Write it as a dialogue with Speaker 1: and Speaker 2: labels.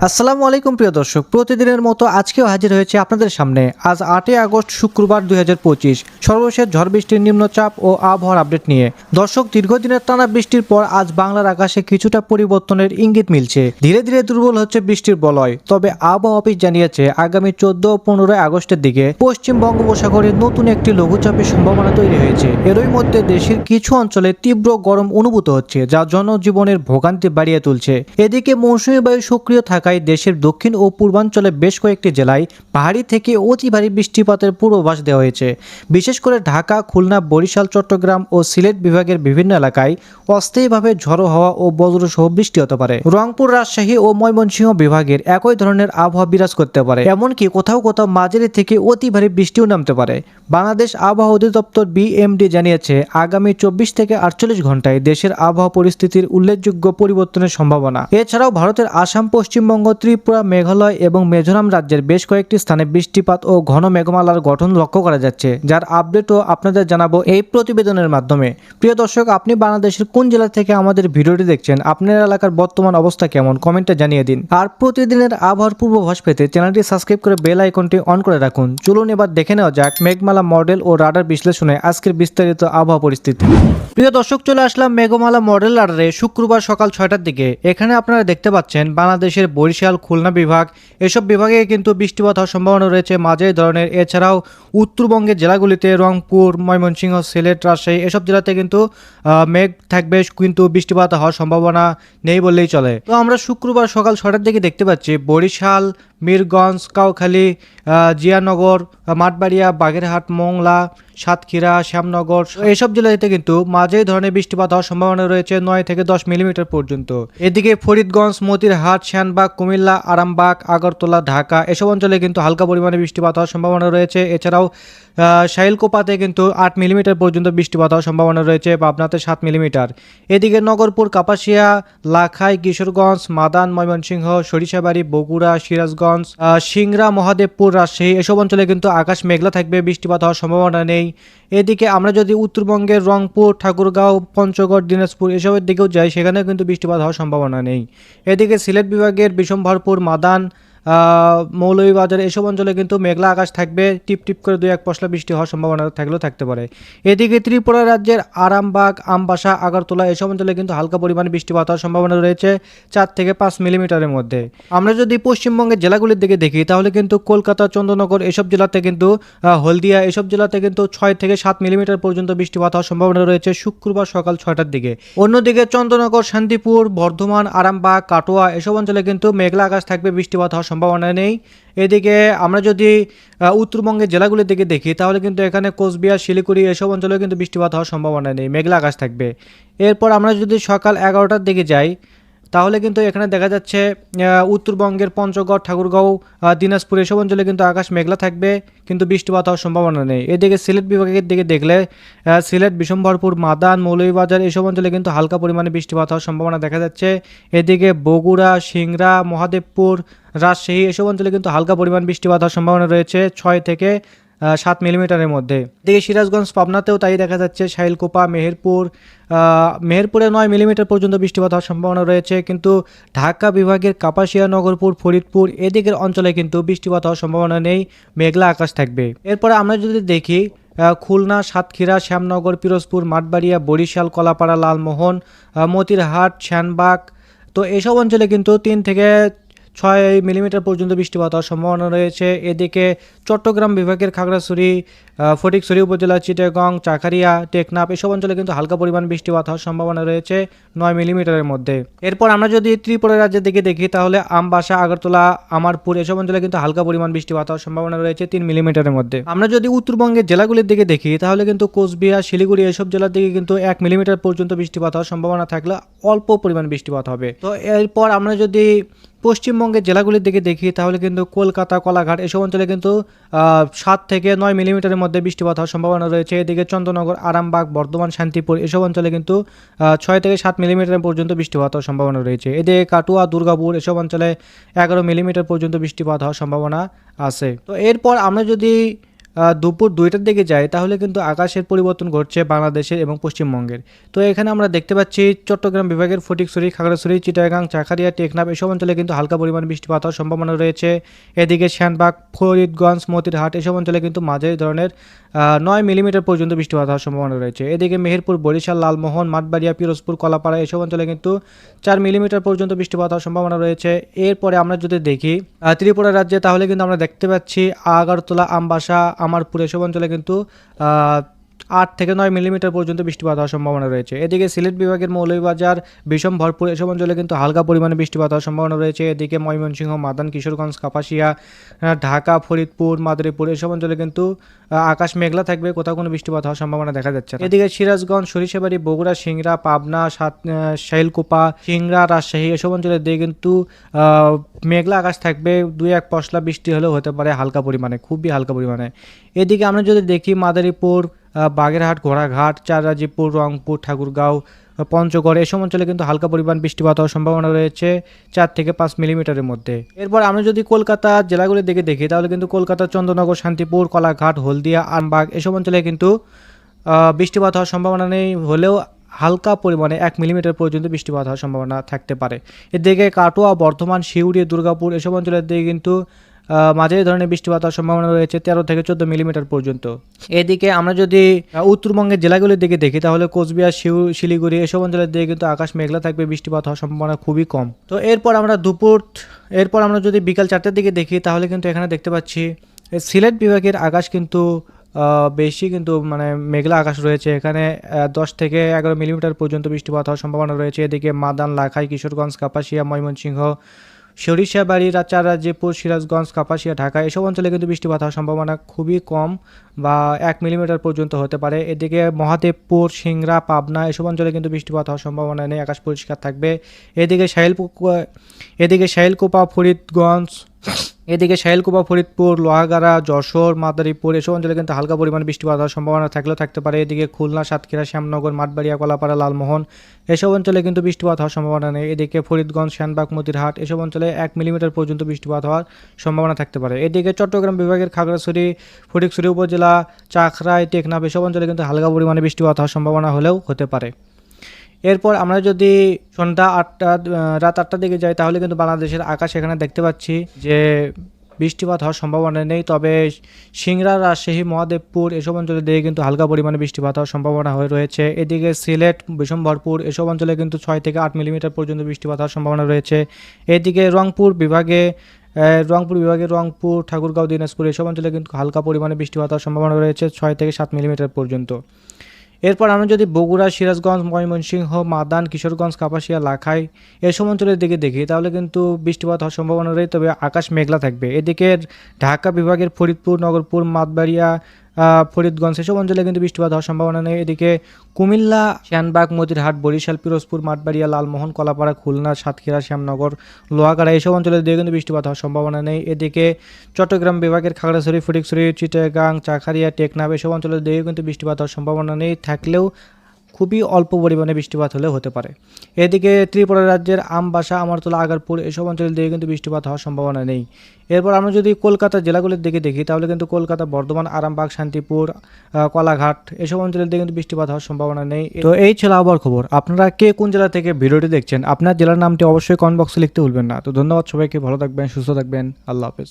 Speaker 1: আসসালামু আলাইকুম প্রিয় দর্শক, প্রতিদিনের মতো আজকেও হাজির হয়েছে আপনাদের সামনে। আজ 8 আগস্ট শুক্রবার 2025 সর্বশেষ ঝড় বৃষ্টির নিম্নচাপ ও আবহাওয়ার আপডেট নিয়ে। দর্শক, দীর্ঘদিনের টানা বৃষ্টির পর আজ বাংলার আকাশে কিছুটা পরিবর্তনের ইঙ্গিত মিলছে। ধীরে ধীরে দুর্বল হচ্ছে বৃষ্টির বলয়। তবে আবহাওয়া অফিস জানিয়েছে আগামী 14 ও 15 আগস্টের দিকে পশ্চিম বঙ্গোপসাগরে নতুন একটি লঘুচাপের সম্ভাবনা তৈরি হয়েছে। এরই মধ্যে দেশের কিছু অঞ্চলে তীব্র গরম অনুভূত হচ্ছে, যা জনজীবনের ভোগান্তি বাড়িয়ে তুলছে। এদিকে মৌসুমী বায়ু সক্রিয় থাকায় দেশের দক্ষিণ ও পূর্বাঞ্চলে বেশ কয়েকটি জেলায় ভারী থেকে অতি ভারী বৃষ্টিপাতের পূর্বাভাস দেওয়া হয়েছে। বিশেষ করে ঢাকা, খুলনা, বরিশাল, চট্টগ্রাম ও সিলেট বিভাগের বিভিন্ন এলাকায় অস্থায়ীভাবে ঝড়ো হাওয়া ও বজ্রসহ বৃষ্টি হতে পারে। রংপুর, রাজশাহী ও ময়মনসিংহ বিভাগের একই ধরনের আবহাওয়া বিরাজ করতে পারে। এমনকি কোথাও কোথাও মাঝারি থেকে অতি ভারী বৃষ্টিও নামতে পারে। বাংলাদেশ আবহাওয়া অধিদপ্তর বিএমডি জানিয়েছে আগামী 24 থেকে 48 ঘন্টায় দেশের আবহাওয়া পরিস্থিতির উল্লেখযোগ্য পরিবর্তনের সম্ভাবনা। এছাড়াও ভারতের আসাম, পশ্চিমবঙ্গ, ত্রিপুরা, মেঘালয় এবং মিজোরাম রাজ্যের বেশ কয়েকটি স্থানে বৃষ্টিপাত ও ঘন মেঘমালার গঠন লক্ষ্য করা যাচ্ছে, যার আপডেটও আপনাদের জানাবো এই প্রতিবেদনের মাধ্যমে। প্রিয় দর্শক, আপনি বাংলাদেশের কোন জেলা থেকে আমাদের ভিডিওটি দেখছেন, আপনার এলাকার বর্তমান অবস্থা কেমন, কমেন্টে জানিয়ে দিন। আর প্রতিদিনের আবহাওয়ার পূর্বাভাস পেতে চ্যানেলটি সাবস্ক্রাইব করে বেল আইকনটি অন করে রাখুন। চলুন এবার দেখে নেওয়া যাক মেঘমালা মডেল ও রাডার বিশ্লেষণে আজকের বিস্তারিত আবহাওয়া পরিস্থিতি। প্রিয় দর্শক, চলে আসলাম মেঘমালা মডেল রাডারে শুক্রবার সকাল 6টার দিকে। এখানে আপনারা দেখতে পাচ্ছেন বাংলাদেশের বরিশাল, খুলনা বিভাগ, এসব বিভাগে কিন্তু বৃষ্টিপাত হওয়ার সম্ভাবনা রয়েছে মাঝারি ধরনের। এছাড়াও উত্তরবঙ্গের জেলাগুলিতে রংপুর, ময়মনসিংহ, সিলেট, রাজশাহী এসব জেলাতে কিন্তু মেঘ থাকবে, কিন্তু বৃষ্টিপাত হওয়ার সম্ভাবনা নেই বললেই চলে। তো আমরা শুক্রবার সকাল 6টার দিকে দেখতে পাচ্ছি বরিশাল, মিরগঞ্জ, কাউখালী, জিয়ানগর, মাঠবাড়িয়া, বাগেরহাট, মোংলা, সাতক্ষীরা, শ্যামনগর এইসব জেলাতে কিন্তু মাঝারি ধরনের বৃষ্টিপাত হওয়ার সম্ভাবনা রয়েছে 9 থেকে 10 মিলিমিটার পর্যন্ত। এদিকে ফরিদগঞ্জ, মতিরহাট, শ্যানবাগ, কুমিল্লা, আরামবাগ, আগরতলা, ঢাকা এসব অঞ্চলে কিন্তু হালকা পরিমাণে বৃষ্টিপাত হওয়ার সম্ভাবনা রয়েছে। এছাড়াও শাইলকোপাতে কিন্তু 8 মিলিমিটার পর্যন্ত বৃষ্টিপাত হওয়ার সম্ভাবনা রয়েছে, পাবনাতে 7 মিলিমিটার। এদিকে নগরপুর, কাপাসিয়া, লাখাই, কিশোরগঞ্জ, মাদান, ময়মনসিংহ, সরিষাবাড়ি, বগুড়া, সিরাজগঞ্জ, সিংড়া, মহাদেবপুর, রাজশাহী এসব অঞ্চলে কিন্তু আকাশ মেঘলা থাকবে, বৃষ্টিপাত হওয়ার সম্ভাবনা নেই। এদিকে আমরা যদি উত্তরবঙ্গের রংপুর, ঠাকুরগাঁও, পঞ্চগড়, দিনাজপুর এসবের দিকেও যাই, সেখানেও কিন্তু বৃষ্টিপাত হওয়ার সম্ভাবনা নেই। এদিকে সিলেট বিভাগের বিশম্ভরপুর, মাদান, মৌলভীবাজার এসব অঞ্চলে কিন্তু মেঘলা আকাশ থাকবে, টিপ টিপ করে 2-1 পশলা বৃষ্টি হওয়ার সম্ভাবনা থাকলেও থাকতে পারে। এদিকে ত্রিপুরা রাজ্যের আরামবাগ, আমবাসা, আগরতলা এসব অঞ্চলে কিন্তু হালকা পরিমাণে বৃষ্টিপাত হওয়ার সম্ভাবনা রয়েছে 4 থেকে 5 মিলিমিটারের মধ্যে। আমরা যদি পশ্চিমবঙ্গের জেলাগুলির দিকে দেখি, তাহলে কিন্তু কলকাতা, চন্দ্রনগর এসব জেলাতে কিন্তু হলদিয়া এসব জেলাতে কিন্তু 6 থেকে 7 মিলিমিটার পর্যন্ত বৃষ্টিপাত হওয়ার সম্ভাবনা রয়েছে শুক্রবার সকাল 6টার দিকে। অন্যদিকে চন্দ্রনগর, শান্তিপুর, বর্ধমান, আরামবাগ, কাটোয়া এসব অঞ্চলে কিন্তু মেঘলা আকাশ থাকবে, বৃষ্টিপাত হওয়ার সম্ভাবনা নেই। এদিকে আমরা যদি উত্তরবঙ্গের জেলাগুলির দিকে দেখি, তাহলে কিন্তু এখানে কোচবিহার, শিলিগুড়ি এসব অঞ্চলেও কিন্তু বৃষ্টিপাত হওয়ার সম্ভাবনা নেই, মেঘলা আকাশ থাকবে। এরপর আমরা যদি সকাল 11টার দিকে যাই, তাহলে কিন্তু এখানে দেখা যাচ্ছে উত্তরবঙ্গের পঞ্চগড়, ঠাকুরগাঁও, দিনাজপুর এসব অঞ্চলে কিন্তু আকাশ মেঘলা থাকবে, কিন্তু বৃষ্টিপাত হওয়ার সম্ভাবনা নেই। এদিকে সিলেট বিভাগের দিকে দেখলে সিলেট, বিশম্ভরপুর, মাদান, মৌলভীবাজার এসব অঞ্চলে কিন্তু হালকা পরিমাণে বৃষ্টিপাত হওয়ার সম্ভাবনা দেখা যাচ্ছে। এদিকে বগুড়া, সিংড়া, মহাদেবপুর, রাজশাহী এসব অঞ্চলে কিন্তু হালকা পরিমাণ বৃষ্টিপাত হওয়ার সম্ভাবনা রয়েছে 6 থেকে 7 মিলিমিটারের মধ্যে। এদিকে সিরাজগঞ্জ, পাবনাতেও তাই দেখা যাচ্ছে। শাইলকোপা, মেহেরপুরে 9 মিলিমিটার পর্যন্ত বৃষ্টিপাত হওয়ার সম্ভাবনা রয়েছে, কিন্তু ঢাকা বিভাগের কাপাসিয়া, নগরপুর, ফরিদপুর এদিকের অঞ্চলে কিন্তু বৃষ্টিপাত হওয়ার সম্ভাবনা নেই, মেঘলা আকাশ থাকবে। এরপরে আমরা যদি দেখি খুলনা, সাতক্ষীরা, শ্যামনগর, পিরোজপুর, মাঠবাড়িয়া, বরিশাল, কলাপাড়া, লালমোহন, মতিরহাট, শ্যানবাগ তো এসব অঞ্চলে কিন্তু 3 থেকে 6 মিলিমিটার পর্যন্ত বৃষ্টিপাত হওয়ার সম্ভাবনা রয়েছে। এদিকে চট্টগ্রাম বিভাগের খাগড়াছড়ি, ফটিকছড়ি উপজেলা, চিটাগং, চাকারিয়া, টেকনাফ এসব অঞ্চলে কিন্তু হালকা পরিমাণ বৃষ্টিপাত হওয়ার সম্ভাবনা রয়েছে 9 মিলিমিটারের মধ্যে। এরপর আমরা যদি ত্রিপুরা রাজ্যের দিকে দেখি, তাহলে আমবাসা, আগরতলা, আমারপুর এসব অঞ্চলে কিন্তু হালকা পরিমাণ বৃষ্টিপাত হওয়ার সম্ভাবনা রয়েছে 3 মিলিমিটারের মধ্যে। আমরা যদি উত্তরবঙ্গের জেলাগুলির দিকে দেখি, তাহলে কিন্তু কোচবিহার, শিলিগুড়ি এসব জেলার দিকে কিন্তু 1 মিলিমিটার পর্যন্ত বৃষ্টিপাত হওয়ার সম্ভাবনা থাকলে অল্প পরিমাণ বৃষ্টিপাত হবে। তো এরপর আমরা যদি পশ্চিমবঙ্গের জেলাগুলির দিকে দেখি, তাহলে কিন্তু কলকাতা, কোলাঘাট এসব অঞ্চলে কিন্তু 7 থেকে 9 মিলিমিটারের মধ্যে বৃষ্টিপাত হওয়ার সম্ভাবনা রয়েছে। এদিকে চন্দ্রনগর, আরামবাগ, বর্ধমান, শান্তিপুর এসব অঞ্চলে কিন্তু 6 থেকে 7 মিলিমিটার পর্যন্ত বৃষ্টিপাত হওয়ার সম্ভাবনা রয়েছে। এদিকে কাটুয়া, দুর্গাপুর এসব অঞ্চলে 11 মিলিমিটার পর্যন্ত বৃষ্টিপাত হওয়ার সম্ভাবনা আছে। তো এরপর আমরা যদি দুপুর 2টার দিকে যায় তাহলে কিন্তু আকাশের পরিবর্তন ঘটছে বাংলাদেশের এবং পশ্চিমবঙ্গের। তো এখানে আমরা দেখতে পাচ্ছি চট্টগ্রাম বিভাগের ফটিকছড়ি, খাগড়াছড়ি, চিটাগাং, চাকারিয়া, টেকনাফ এসব অঞ্চলে কিন্তু হালকা পরিমাণ বৃষ্টিপাত হওয়ার সম্ভাবনা রয়েছে। এদিকে সেনবাগ, ফরিদগঞ্জ, মতিরহাট এসব অঞ্চলে কিন্তু মাঝারি ধরনের 9 মিলিমিটার পর্যন্ত বৃষ্টিপাত হওয়ার সম্ভাবনা রয়েছে। এদিকে মেহেরপুর, বরিশাল, লালমোহন, মাঠবাড়িয়া, পিরোজপুর, কলাপাড়া এসব অঞ্চলে কিন্তু 4 মিলিমিটার পর্যন্ত বৃষ্টিপাত হওয়ার সম্ভাবনা রয়েছে। এরপরে আমরা যদি দেখি ত্রিপুরা রাজ্যে, তাহলে কিন্তু আমরা দেখতে পাচ্ছি আগরতলা, আমবাসা, আমারপুর এসব অঞ্চলে কিন্তু 8 থেকে 9 মিলিমিটার পর্যন্ত বৃষ্টিপাত হওয়ার সম্ভাবনা রয়েছে। এদিকে সিলেট বিভাগের মৌলভীবাজার, বিষম, ভরপুর এসব অঞ্চলে কিন্তু হালকা পরিমাণে বৃষ্টিপাত হওয়ার সম্ভাবনা রয়েছে। এদিকে ময়মনসিংহ, মাদান, কিশোরগঞ্জ, কাপাসিয়া, ঢাকা, ফরিদপুর, মাদারীপুর এসব অঞ্চলে কিন্তু আকাশ মেঘলা থাকবে, কোথাও কোনো বৃষ্টিপাত হওয়ার সম্ভাবনা দেখা যাচ্ছে না। এদিকে সিরাজগঞ্জ, সরিষাবাড়ি, বগুড়া, সিংড়া, পাবনা, শাইলকুপা, সিংড়া, রাজশাহী এসব অঞ্চলের দিকে কিন্তু মেঘলা আকাশ থাকবে, 2-1 পশলা বৃষ্টি হলেও হতে পারে হালকা পরিমাণে, খুবই হালকা পরিমাণে। এদিকে আমরা যদি দেখি মাদারীপুর, বাগেরহাট, ঘোড়াঘাট, চাররাজিপুর, রংপুর, ঠাকুরগাঁও, পঞ্চগড় এসব অঞ্চলে কিন্তু হালকা পরিমাণ বৃষ্টিপাত হওয়ার সম্ভাবনা রয়েছে 4 থেকে 5 মিলিমিটারের মধ্যে। এরপর আমরা যদি কলকাতা জেলাগুলির দিকে দেখি তাহলে কিন্তু কলকাতা, চন্দ্রনগর, শান্তিপুর, কলাঘাট, হলদিয়া, আরামবাগ এসব অঞ্চলে কিন্তু বৃষ্টিপাত হওয়ার সম্ভাবনা নেই, হলেও হালকা পরিমাণে 1 মিলিমিটার পর্যন্ত বৃষ্টিপাত হওয়ার সম্ভাবনা থাকতে পারে। এদিকে কাটোয়া, বর্ধমান, সিউড়ি, দুর্গাপুর এসব অঞ্চলের দিকে কিন্তু মাঝারি ধরনের বৃষ্টিপাত হওয়ার সম্ভাবনা রয়েছে 13 থেকে 14 মিলিমিটার পর্যন্ত। এদিকে আমরা যদি উত্তরবঙ্গের জেলাগুলির দিকে দেখি তাহলে কোচবিহার, শিলিগুড়ি এসব অঞ্চলের দিকে কিন্তু আকাশ মেঘলা থাকবে, বৃষ্টিপাত হওয়ার সম্ভাবনা খুবই কম। তো এরপর আমরা যদি বিকাল 4টার দিকে দেখি তাহলে কিন্তু এখানে দেখতে পাচ্ছি সিলেট বিভাগের আকাশ কিন্তু বেশি কিন্তু মানে মেঘলা আকাশ রয়েছে। এখানে 10 থেকে 11 মিলিমিটার পর্যন্ত বৃষ্টিপাত হওয়ার সম্ভাবনা রয়েছে। এদিকে মাদান, লাখাই, কিশোরগঞ্জ, কাপাসিয়া, ময়মনসিংহ, সরিষাবাড়ি, চাররাজিপুর, সিরাজগঞ্জ, কাপাসিয়া, ঢাকা এসব অঞ্চলে কিন্তু বৃষ্টিপাত হওয়ার সম্ভাবনা খুবই কম বা 1 মিলিমিটার পর্যন্ত হতে পারে। এদিকে মহাদেবপুর, সিংড়া, পাবনা এসব অঞ্চলে কিন্তু বৃষ্টিপাত হওয়ার সম্ভাবনা নেই, আকাশ পরিষ্কার থাকবে। এদিকে শাইলকুপা, ফরিদপুর, লোহাগাড়া, যশোর, মাদারীপুর এসব অঞ্চলে কিন্তু হালকা পরিমাণ বৃষ্টিপাত হওয়ার সম্ভাবনা থাকলেও থাকতে পারে। এদিকে খুলনা, সাতক্ষীরা, শ্যামনগর, মাঠবাড়িয়া, কলাপাড়া, লালমোহন এসব অঞ্চলে কিন্তু বৃষ্টিপাত হওয়ার সম্ভাবনা নেই। এদিকে ফরিদগঞ্জ, সেনবাগ, মতিরহাট এসব অঞ্চলে 1 মিলিমিটার পর্যন্ত বৃষ্টিপাত হওয়ার সম্ভাবনা থাকতে পারে। এদিকে চট্টগ্রাম বিভাগের খাগড়াছড়ি, ফটিকছড়ি উপজেলা, চাকরাই, টেকনাফ এসব অঞ্চলে কিন্তু হালকা পরিমাণে বৃষ্টিপাত হওয়ার সম্ভাবনা হলেও হতে পারে। এরপর আমরা যদি রাত 8টার দিকে যাই তাহলে কিন্তু বাংলাদেশের আকাশ এখানে দেখতে পাচ্ছি যে বৃষ্টিপাত হওয়ার সম্ভাবনা নেই, তবে সিংড়া, রাজশাহী, মহাদেবপুর এসব অঞ্চলে দিয়ে কিন্তু হালকা পরিমাণে বৃষ্টিপাত হওয়ার সম্ভাবনা হয়ে রয়েছে। এদিকে সিলেট, বিশম্বরপুর এসব অঞ্চলে কিন্তু 6 থেকে 8 মিলিমিটার পর্যন্ত বৃষ্টিপাত হওয়ার সম্ভাবনা রয়েছে। এদিকে রংপুর বিভাগে রংপুর, ঠাকুরগাঁও, দিনাজপুর এসব অঞ্চলে কিন্তু হালকা পরিমাণে বৃষ্টিপাত হওয়ার সম্ভাবনা রয়েছে 6 থেকে 7 মিলিমিটার পর্যন্ত। এরপর আমরা যদি বগুড়া, সিরাজগঞ্জ, ময়মনসিংহ, মাদান, কিশোরগঞ্জ, কাপাসিয়া, লাখাই এসব অঞ্চলের দিকে দেখি তাহলে কিন্তু বৃষ্টিপাত হওয়ার সম্ভাবনা রয়েছে, তবে আকাশ মেঘলা থাকবে। এদিকে ঢাকা বিভাগের ফরিদপুর, নগরপুর, মাঠবাড়িয়া, ফরিদগঞ্জ এসব অঞ্চলে কিন্তু বৃষ্টিপাত হওয়ার সম্ভাবনা নেই। এদিকে কুমিল্লা, সেনবাগ, মতিরহাট, বরিশাল, পিরোজপুর, মাঠবাড়িয়া, লালমোহন, কলাপাড়া, খুলনা, সাতক্ষীরা, শ্যামনগর, লোহাগাড়া এসব অঞ্চলের দিকে কিন্তু বৃষ্টিপাত হওয়ার সম্ভাবনা নেই। এদিকে চট্টগ্রাম বিভাগের খাগড়াছড়ি, ফটিকছড়ি, চিটাগাং, চাকারিয়া, টেকনাফ এসব অঞ্চলের দিকে কিন্তু বৃষ্টিপাত হওয়ার সম্ভাবনা নেই, থাকলেও খুবই অল্প পরিমাণে বৃষ্টিপাত হলে হতে পারে। এদিকে ত্রিপুরা রাজ্যের আমবাসা, আমারতলা, আগারপুর এসব অঞ্চলের দিকে কিন্তু বৃষ্টিপাত হওয়ার সম্ভাবনা নেই। এরপর আমরা যদি কলকাতা জেলাগুলির দিকে দেখি তাহলে কিন্তু কলকাতা, বর্ধমান, আরামবাগ, শান্তিপুর, কলাঘাট এসব অঞ্চলের দিকে কিন্তু বৃষ্টিপাত হওয়ার সম্ভাবনা নেই। তো এই ছিল আবহাওয়ার খবর। আপনারা কে কোন জেলা থেকে ভিডিওটি দেখছেন আপনার জেলার নামটি অবশ্যই কমেন্ট বক্সে লিখতে ভুলবেন না। তো ধন্যবাদ সবাইকে, ভালো থাকবেন, সুস্থ থাকবেন, আল্লাহ হাফেজ।